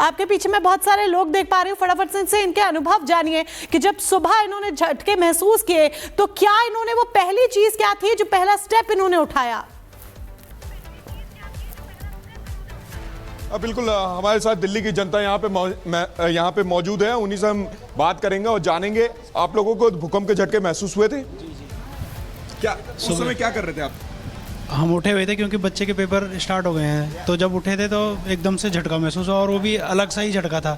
आपके पीछे मैं बहुत सारे लोग देख पा रही हूँ, फटाफट से इनसे इनके अनुभव जानिए कि जब सुबह इन्होंने झटके महसूस किए तो क्या इन्होंने, वो पहली चीज क्या थी जो पहला स्टेप इन्होंने उठाया? बिल्कुल, हमारे साथ दिल्ली की जनता यहाँ पे मौजूद है, उन्हीं से हम बात करेंगे और जानेंगे आप लोगों को भूकंप के झटके महसूस हुए थे? क्या उस समय क्या कर रहे थे आप? हम उठे हुए थे क्योंकि बच्चे के पेपर स्टार्ट हो गए हैं, तो जब उठे थे तो एकदम से झटका महसूस हुआ, और वो भी अलग सा ही झटका था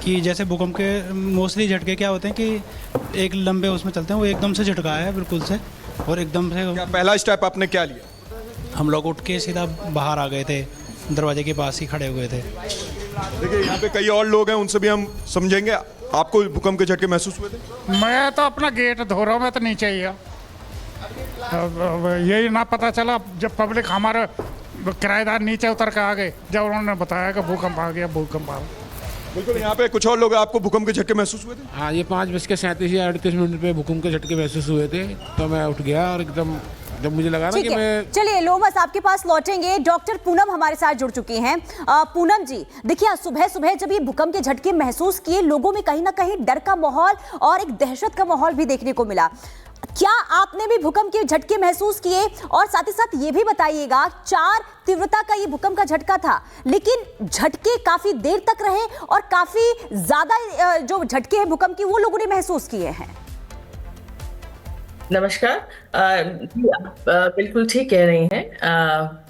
कि जैसे भूकंप के मोस्टली झटके क्या होते हैं कि एक लंबे उसमें चलते हैं, वो एकदम से झटका है बिल्कुल से, और एकदम से। क्या पहला स्टेप आपने क्या लिया? हम लोग उठ के सीधा बाहर आ गए थे, दरवाजे के पास ही खड़े हुए थे। देखिए यहाँ पे कई और लोग हैं, उनसे भी हम समझेंगे। आपको भूकंप के झटके महसूस हुए थे? मैं तो अपना गेट धो रहा हूँ, मैं तो नीचे ही है। यही ना पता चला जब पब्लिक, हमारे किराएदार नीचे उतर के आ गए जब उन्होंने बताया कि भूकंप आ गया, भूकंप आ गया। बिल्कुल, यहाँ पे कुछ और लोग हैं, आपको भूकंप के झटके महसूस हुए थे? हाँ, ये 5:37 पे भूकंप के झटके महसूस हुए थे, तो मैं उठ गया और एकदम जब मुझे लगा ना कि मैं। चलिए लोमस आपके पास लौटेंगे, डॉक्टर पूनम हमारे साथ जुड़ चुकी हैं। पूनम जी, देखिए आज सुबह सुबह जब ये भूकंप के झटके महसूस किए, लोगों में कहीं ना कहीं डर का माहौल और एक दहशत का माहौल भी देखने को मिला। क्या आपने भी भूकंप के झटके महसूस किए? और साथ ही साथ ये भी बताइएगा, 4 तीव्रता का ये भूकंप का झटका था, लेकिन झटके काफी देर तक रहे और काफी ज्यादा जो झटके हैं भूकंप की वो लोगों ने महसूस किए हैं। नमस्कार। आप बिल्कुल ठीक कह रही हैं।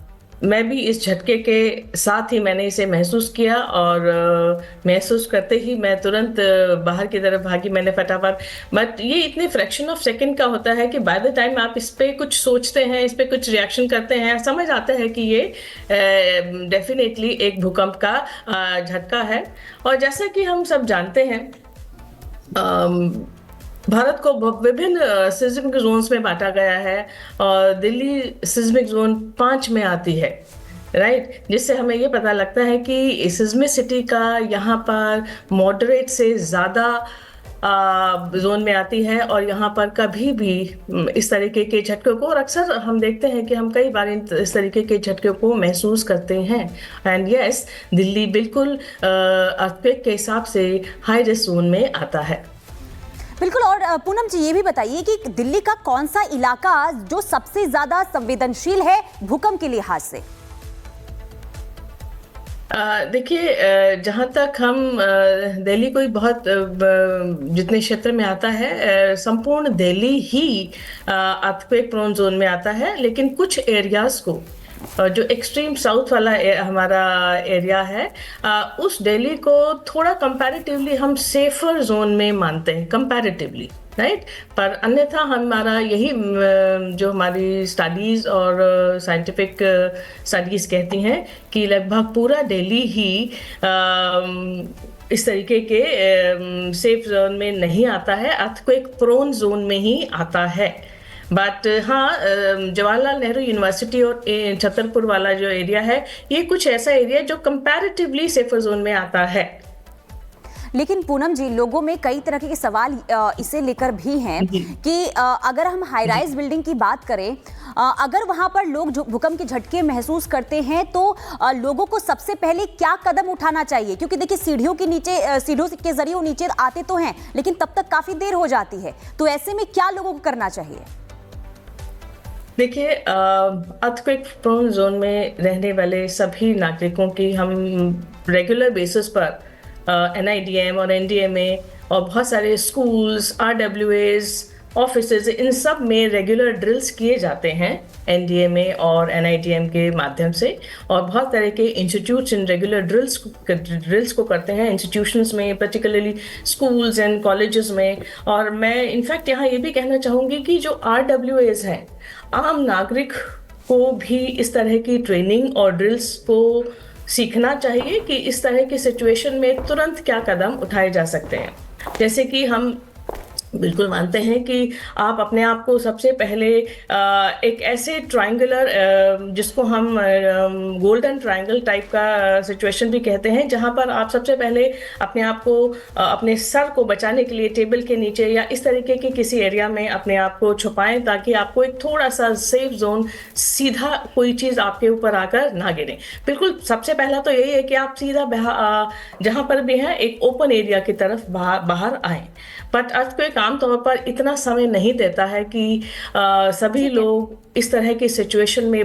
मैं भी इस झटके के साथ ही मैंने इसे महसूस किया, और महसूस करते ही मैं तुरंत बाहर की तरफ भागी। मैंने फटाफट, बट ये इतने फ्रैक्शन ऑफ सेकंड का होता है कि बाय द टाइम आप इस पे कुछ सोचते हैं, इस पे कुछ रिएक्शन करते हैं, समझ आता है कि ये डेफिनेटली एक भूकंप का झटका है। और जैसा कि हम सब जानते हैं, भारत को विभिन्न सिस्मिक जोन्स में बांटा गया है, और दिल्ली सिस्मिक जोन 5 में आती है, राइट, जिससे हमें ये पता लगता है कि सिस्मिसिटी का यहाँ पर मॉडरेट से ज़्यादा जोन में आती है, और यहाँ पर कभी भी इस तरीके के झटकों को, और अक्सर हम देखते हैं कि हम कई बार इस तरीके के झटकों को महसूस करते हैं। एंड यस, दिल्ली बिल्कुल अर्थक्वेक के हिसाब से हाई रिस्क जोन में आता है। बिल्कुल। और पूनम जी ये भी बताइए कि दिल्ली का कौन सा इलाका जो सबसे ज्यादा संवेदनशील है भूकंप के लिहाज से? देखिए, जहाँ तक हम दिल्ली कोई बहुत जितने क्षेत्र में आता है, संपूर्ण दिल्ली ही अर्थक्वेक प्रोन जोन में आता है, लेकिन कुछ एरियाज को, जो एक्सट्रीम साउथ वाला हमारा एरिया है, उस दिल्ली को थोड़ा कंपैरेटिवली हम सेफर जोन में मानते हैं, कंपैरेटिवली, राइट। पर अन्यथा हमारा यही जो हमारी स्टडीज़ और साइंटिफिक स्टडीज़ कहती हैं कि लगभग पूरा दिल्ली ही इस तरीके के सेफ जोन में नहीं आता है, अर्थक्वेक प्रोन जोन में ही आता है। बट हाँ, जवाहरलाल नेहरू यूनिवर्सिटी और छतरपुर वाला जो एरिया है, ये कुछ ऐसा एरिया जो कंपैरेटिवली सेफर जोन में आता है। लेकिन पूनम जी, लोगों में कई तरह के सवाल इसे लेकर भी हैं कि अगर हम हाई राइज बिल्डिंग की बात करें, अगर वहां पर लोग भूकंप के झटके महसूस करते हैं तो लोगों को सबसे पहले क्या कदम उठाना चाहिए? क्योंकि देखिए सीढ़ियों के जरिए वो नीचे आते तो हैं, लेकिन तब तक काफी देर हो जाती है, तो ऐसे में क्या लोगों को करना चाहिए? देखिए, अर्थक्वेक प्रोन जोन में रहने वाले सभी नागरिकों की हम रेगुलर बेसिस पर NIDM और NDMA और बहुत सारे स्कूल्स, RWAs, ऑफिसेज, इन सब में रेगुलर ड्रिल्स किए जाते हैं NDMA और NIDM के माध्यम से, और बहुत तरह के इंस्टीट्यूट्स इन रेगुलर ड्रिल्स को करते हैं इंस्टीट्यूशंस में, पर्टिकुलरली स्कूल्स एंड कॉलेजेस में। और मैं इनफैक्ट यहाँ ये भी कहना चाहूँगी कि जो RWAs हैं, आम नागरिक को भी इस तरह की ट्रेनिंग और ड्रिल्स को सीखना चाहिए कि इस तरह की सिचुएशन में तुरंत क्या कदम उठाए जा सकते हैं। जैसे कि हम बिल्कुल मानते हैं कि आप अपने आप को सबसे पहले एक ऐसे ट्रायंगुलर जिसको हम गोल्डन ट्रायंगल टाइप का सिचुएशन भी कहते हैं, जहां पर आप सबसे पहले अपने आप को अपने सर को बचाने के लिए टेबल के नीचे या इस तरीके के किसी एरिया में अपने आप को छुपाएं, ताकि आपको एक थोड़ा सा सेफ जोन, सीधा कोई चीज़ आपके ऊपर आकर ना गिरे। बिल्कुल सबसे पहला तो यही है कि आप सीधा जहां पर भी हैं एक ओपन एरिया की तरफ बाहर आएँ। बट अर्थक्वेक आमतौर पर इतना समय नहीं देता है कि सभी लोग इस तरह की सिचुएशन में